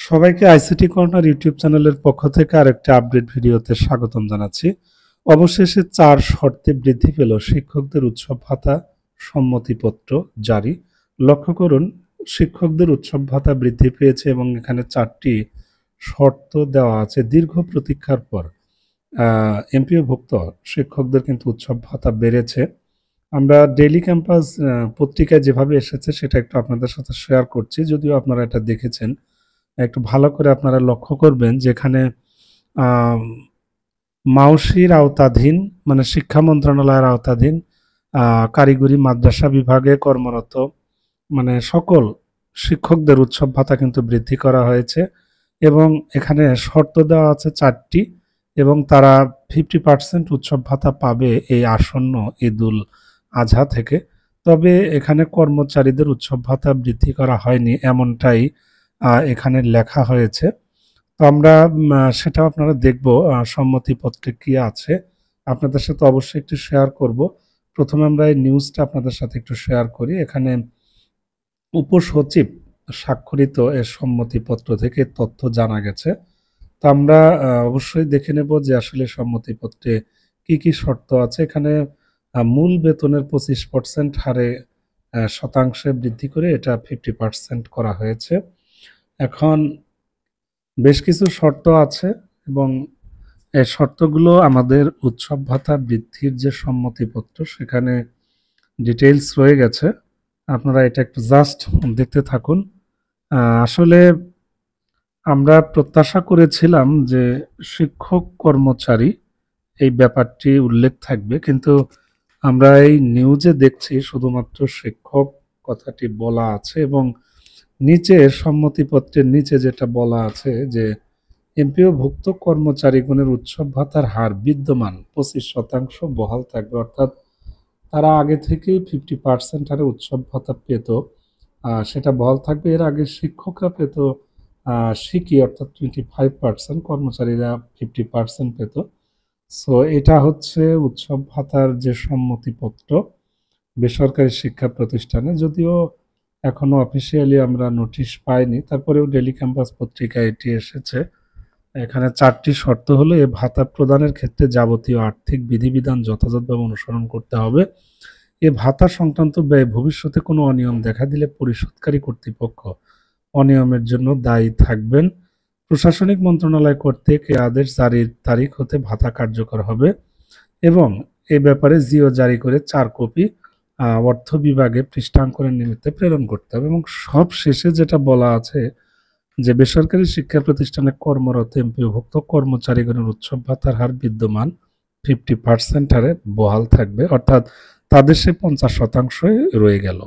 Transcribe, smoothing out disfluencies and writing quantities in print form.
সবাইকে ICT corner YouTube চ্যানেলের পক্ষ থেকে আরেকটি আপডেট ভিডিওতে স্বাগতম জানাচ্ছি। অবশেষে ৪ শর্তে বৃদ্ধি পেল শিক্ষকদের উৎসব ভাতা সম্মতিপত্র জারি। লক্ষ্য করুন, শিক্ষকদের উৎসব ভাতা বৃদ্ধি পেয়েছে এবং এখানে ৪টি শর্ত দেওয়া আছে। দীর্ঘ প্রতীক্ষার পর এমপিওভুক্ত শিক্ষকদের কিন্তু উৎসব ভাতা বেড়েছে। আমরা ডেইলি ক্যাম্পাস পত্রিকায় যেভাবে এসেছে সেটা একটু আপনাদের সাথে শেয়ার করছি, যদিও আপনারা এটা দেখেছেন। একটু ভালো করে আপনারা লক্ষ্য করবেন যেখানে মাউসির আওতাধীন, মানে শিক্ষা মন্ত্রণালয়ের আওতাধীন কারিগরি মাদ্রাসা বিভাগে কর্মরত মানে সকল শিক্ষকদের উৎসব ভাতা কিন্তু বৃদ্ধি করা হয়েছে এবং এখানে শর্ত দেওয়া আছে ৪টি এবং তারা 50% উৎসব ভাতা পাবে এই আসন্ন ঈদুল আজহা থেকে। তবে এখানে কর্মচারীদের উৎসব ভাতা বৃদ্ধি করা হয়নি এমনটাই এখানে লেখা হয়েছে। তো আমরা সেটাও আপনারা দেখব সম্মতিপত্রে কি আছে, আপনাদের সাথে অবশ্যই একটু শেয়ার করব। প্রথমে আমরা এই নিউজটা আপনাদের সাথে একটু শেয়ার করি। এখানে উপসচিব স্বাক্ষরিত এর সম্মতিপত্র থেকে তথ্য জানা গেছে। তো আমরা অবশ্যই দেখে নেব যে আসলে সম্মতিপত্রে কি কি শর্ত আছে। এখানে মূল বেতনের 25% হারে শতাংশে বৃদ্ধি করে এটা 50% করা হয়েছে। এখন বেশ কিছু শর্ত আছে এবং এই শর্তগুলো আমাদের উৎসব ভাতা বৃদ্ধির যে সম্মতিপত্র সেখানে ডিটেইলস রয়ে গেছে। আপনারা এটা একটু জাস্ট দেখতে থাকুন। আসলে আমরা প্রত্যাশা করেছিলাম যে শিক্ষক কর্মচারী এই ব্যাপারটি উল্লেখ থাকবে, কিন্তু আমরা এই নিউজে দেখছি শুধুমাত্র শিক্ষক কথাটি বলা আছে এবং নিচে সম্মতিপত্রের নিচে যেটা বলা আছে যে এমপিওভুক্ত কর্মচারীগণের উৎসব ভাতার হার বিদ্যমান 25% বহাল থাকবে। অর্থাৎ তারা আগে থেকেই 50% হারে উৎসব ভাতা পেত, সেটা বহাল থাকবে। এর আগে শিক্ষকরা পেত শিকি অর্থাৎ 25%, কর্মচারীরা 50% পেত। সো এটা হচ্ছে উৎসব ভাতার যে সম্মতিপত্র বেসরকারি শিক্ষা প্রতিষ্ঠানে, যদিও এখনো অফিসিয়ালি আমরা নোটিশ পাইনি, তারপরেও ডেইলি ক্যাম্পাস পত্রিকায় এটি এসেছে। এখানে 4টি শর্ত হলো এ ভাতা প্রদানের ক্ষেত্রে যাবতীয় আর্থিক বিধিবিধান যথাযথভাবে অনুসরণ করতে হবে। এ ভাতা সংক্রান্ত ব্যয় ভবিষ্যতে কোনো অনিয়ম দেখা দিলে পরিশোধকারী কর্তৃপক্ষ অনিয়মের জন্য দায়ী থাকবেন। প্রশাসনিক মন্ত্রণালয় কর্তৃক এ আদেশ জারির তারিখ হতে ভাতা কার্যকর হবে এবং এ ব্যাপারে জিও জারি করে 4 কপি অর্থ বিভাগে পৃষ্ঠাঙ্কনের নিমিত্তে প্রেরণ করতে হবে। এবং সব শেষে যেটা বলা আছে যে বেসরকারি শিক্ষা প্রতিষ্ঠানে কর্মরত এমপিওভুক্ত কর্মচারীগণের উৎসব ভাতার হার বিদ্যমান 50% হারে বহাল থাকবে, অর্থাৎ তাদের সে 50% রয়ে গেল।